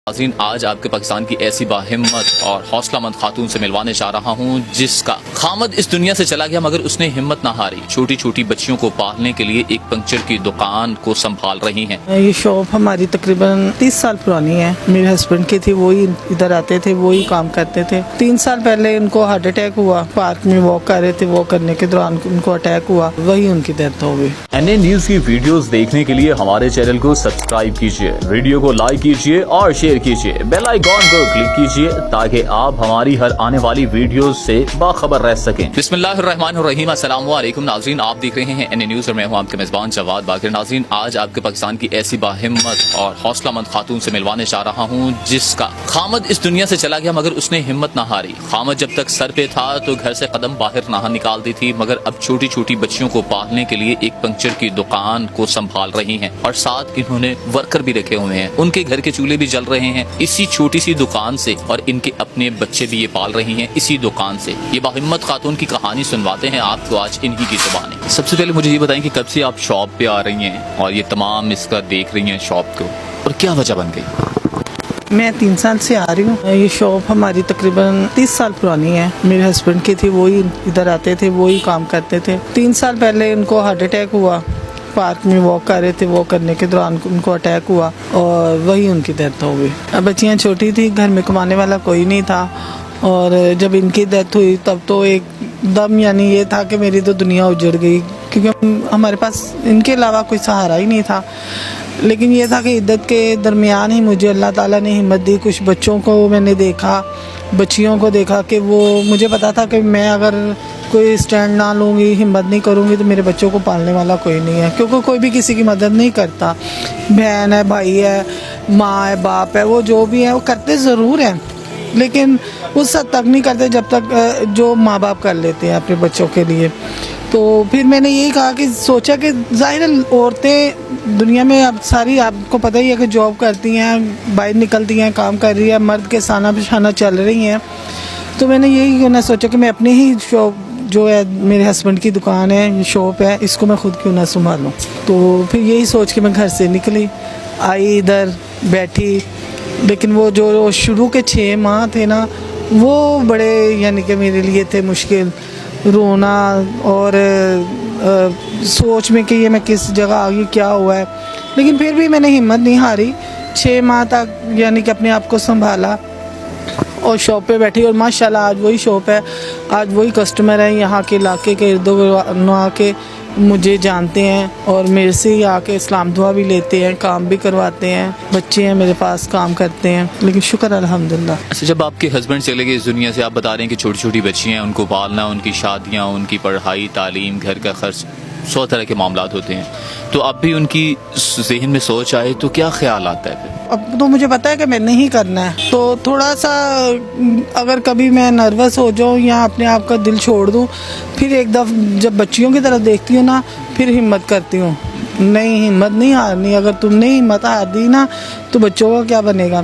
नाज़रीन, आज आपके पाकिस्तान की ऐसी बाहिम्मत और हौसलामंद खातून से मिलवाने जा रहा हूँ जिसका खामद इस दुनिया से चला गया मगर उसने हिम्मत ना हारी। छोटी छोटी बच्चियों को पालने के लिए एक पंक्चर की दुकान को संभाल रही हैं। ये शॉप हमारी तकरीबन 30 साल पुरानी है। मेरे हस्बैंड की थी, वही इधर आते थे, वही काम करते थे। 3 साल पहले उनको हार्ट अटैक हुआ। पार्क में वॉक कर रहे थे, वॉक करने के दौरान उनको अटैक हुआ, वही उनकी डेथ हो गई। एनए न्यूज की वीडियोस देखने के लिए हमारे चैनल को सब्सक्राइब कीजिए, वीडियो को लाइक कीजिए और शेयर कीजिए, बेल आइकॉन को क्लिक कीजिए ताकि आप हमारी हर आने वाली वीडियोस से बाखबर रह सकें। बिस्मिल्लाहिर्रहमानिर्रहीम, अस्सलाम वालेकुम नाज़रीन, आप देख रहे हैं एनए न्यूज और मैं हूं आपके मेजबान जवाद बाकिर। नाज़रीन, आज आपके पाकिस्तान की ऐसी बाहिम्मत और हौसलामंद खातून से मिलवाने जा रहा हूं जिसका खामद इस दुनिया से चला गया मगर उसने हिम्मत ना हारी। खामद जब तक सर पे था तो घर से कदम बाहर ना निकालती थी, मगर अब छोटी छोटी बच्चियों को पालने के लिए एक पंक्चर की दुकान को संभाल रही हैं और साथ इन्होंने वर्कर भी रखे हुए हैं। उनके घर के चूल्हे भी जल रहे हैं इसी छोटी सी दुकान से और इनके अपने बच्चे भी ये पाल रही हैं इसी दुकान से। ये बाहिम्मत खातून की कहानी सुनवाते हैं आपको आज इन्हीं की जुबानी। सबसे पहले मुझे ये बताएं कि कब से आप शॉप पे आ रही हैं और ये तमाम इसका देख रही हैं शॉप को, और क्या वजह बन गई? मैं 3 साल से आ रही हूँ। ये शॉप हमारी तकरीबन 30 साल पुरानी है। मेरे हस्बैंड की थी, वही इधर आते थे, वही काम करते थे। 3 साल पहले उनको हार्ट अटैक हुआ। पार्क में वॉक कर रहे थे, वॉक करने के दौरान उनको अटैक हुआ और वही उनकी डेथ हो गई। अब बच्चियाँ छोटी थी, घर में कमाने वाला कोई नहीं था और जब इनकी डेथ हुई तब तो एकदम यानी ये था कि मेरी तो दुनिया उजड़ गई, क्योंकि हमारे पास इनके अलावा कोई सहारा ही नहीं था। लेकिन ये था कि इद्दत के दरमियान ही मुझे अल्लाह ताला ने हिम्मत दी। कुछ बच्चों को मैंने देखा, बच्चियों को देखा कि वो, मुझे पता था कि मैं अगर कोई स्टैंड ना लूँगी, हिम्मत नहीं करूँगी तो मेरे बच्चों को पालने वाला कोई नहीं है, क्योंकि कोई भी किसी की मदद नहीं करता। बहन है, भाई है, माँ है, बाप है, वो जो भी है वो करते ज़रूर हैं लेकिन उस हद तक नहीं करते जब तक जो माँ बाप कर लेते हैं अपने बच्चों के लिए। तो फिर मैंने यही कहा कि सोचा कि ज़ाहिर औरतें दुनिया में अब सारी, आपको पता ही है कि जॉब करती हैं, बाहर निकलती हैं, काम कर रही है, मर्द के साना बिछाना चल रही हैं। तो मैंने यही सोचा कि मैं अपनी ही शॉप जो है, मेरे हस्बैंड की दुकान है, शॉप है, इसको मैं खुद क्यों ना संभालूं। तो फिर यही सोच के मैं घर से निकली, आई इधर बैठी। लेकिन वो जो शुरू के 6 माह थे ना, वो बड़े यानी कि मेरे लिए थे मुश्किल। रोना और सोच में कि ये मैं किस जगह आ गई, क्या हुआ है। लेकिन फिर भी मैंने हिम्मत नहीं हारी। 6 माह तक यानी कि अपने आप को संभाला और शॉप पे बैठी और माशाल्लाह आज वही शॉप है, आज वही कस्टमर है। यहाँ के इलाके के इर्द गिर्द आके मुझे जानते हैं और मेरे से ही आके इस्लाम दुआ भी लेते हैं, काम भी करवाते हैं। बच्चे हैं मेरे पास, काम करते हैं, लेकिन शुक्र अल्हम्दुलिल्लाह। अच्छा, जब आपके हस्बैंड चले गए इस दुनिया से, आप बता रहे हैं कि छोटी छोटी बच्चियाँ हैं, उनको पालना, उनकी शादियाँ, उनकी पढ़ाई, तालीम, घर का खर्च, 100 तरह के मामलात होते हैं। तो अब भी उनकी जहन में सोच आए तो क्या ख्याल आता है? अब तो मुझे पता है कि मैंने ही करना है, तो थोड़ा सा अगर कभी मैं नर्वस हो जाऊँ या अपने आप का दिल छोड़ दूँ, फिर एक दफ़ा जब बच्चियों की तरफ देखती हूँ ना, फिर हिम्मत करती हूँ। नहीं, हिम्मत नहीं हारनी। अगर तुमने हिम्मत हार दी ना तो बच्चों का क्या बनेगा।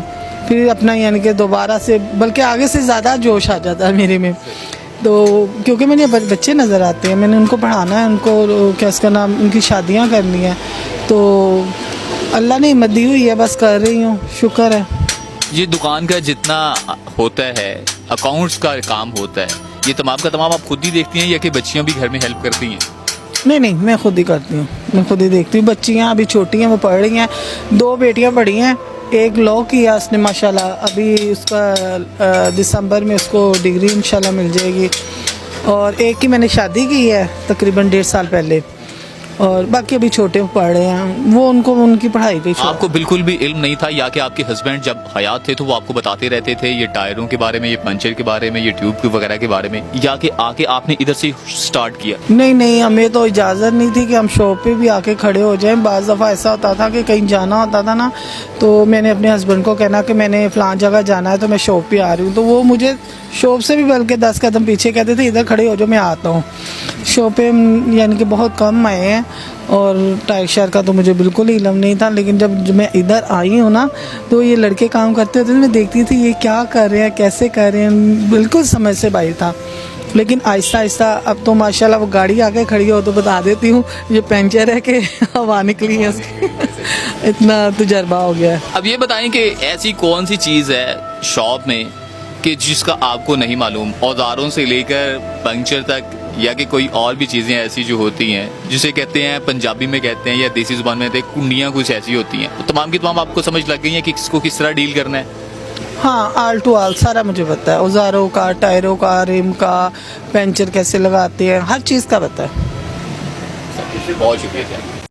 फिर अपना यानी कि दोबारा से, बल्कि आगे से ज़्यादा जोश आ जाता है मेरे में। तो क्योंकि मैंने बच्चे नज़र आते हैं, मैंने उनको पढ़ाना है, उनको क्या इसका नाम, उनकी शादियाँ करनी है। तो अल्लाह ने हिम्मत दी हुई है, बस कर रही हूँ, शुक्र है। ये दुकान का जितना होता है, अकाउंट्स का काम होता है, ये तमाम का तमाम आप खुद ही देखती हैं या कि बच्चियाँ भी घर में हेल्प करती हैं? नहीं, मैं खुद ही करती हूँ, मैं खुद ही देखती हूँ। बच्चियाँ अभी छोटी हैं, वो पढ़ रही हैं। 2 बेटियाँ पढ़ी हैं, एक लॉ किया उसने माशाल्लाह, अभी उसका दिसंबर में उसको डिग्री इंशाल्लाह मिल जाएगी। और एक की मैंने शादी की है तकरीबन 1.5 साल पहले, और बाकी अभी छोटे पढ़ रहे हैं, वो उनको उनकी पढ़ाई पे। आपको बिल्कुल भी इल्म नहीं था या कि आपके हस्बैंड जब हयात थे तो वो आपको बताते रहते थे ये टायरों के बारे में, ये पंचर के बारे में, ये ट्यूब वगैरह के बारे में, या कि आके आपने इधर से स्टार्ट किया? नहीं, हमें तो इजाज़त नहीं थी कि हम शॉप पे भी आके खड़े हो जाएं। बाज़ दफ़ा ऐसा होता था कि कहीं जाना होता था ना, तो मैंने अपने हस्बैंड को कहना कि मैंने फ़लाँ जगह जाना है तो मैं शॉप पे आ रही हूँ, तो वो मुझे शॉप से भी बल्कि 10 कदम पीछे कहते थे, इधर खड़े हो जाओ, मैं आता हूँ। शॉप पे यानी कि बहुत कम आए हैं और टायर शायर का तो मुझे बिल्कुल ही इल्म नहीं था। लेकिन जब मैं इधर आई हूँ ना, तो ये लड़के काम करते होते थे, मैं देखती थी ये क्या कर रहे हैं, कैसे कर रहे हैं, बिल्कुल समझ से बाहर था। लेकिन आहिस्ता आहिस्ता अब तो माशाल्लाह वो गाड़ी आके खड़ी हो तो बता देती हूँ ये पंचर है कि हवा निकली है उसकी इतना तजर्बा हो गया है। अब ये बताएं कि ऐसी कौन सी चीज़ है शॉप में कि जिसका आपको नहीं मालूम, औजारों से लेकर पंक्चर तक, या कि कोई और भी चीज़ें ऐसी जो होती हैं जिसे कहते हैं पंजाबी में कहते हैं या देसी जुबान में कहते हैं कुंडियाँ कुछ ऐसी होती हैं, तो तमाम की तमाम आपको समझ लग गई हैं कि इसको किस तरह डील करना है? हाँ, आल टू आल सारा मुझे पता है, औजारों का, टायरों का, रिम का, पंचर कैसे लगाते हैं, हर चीज़ का पता है। बहुत शुक्रिया।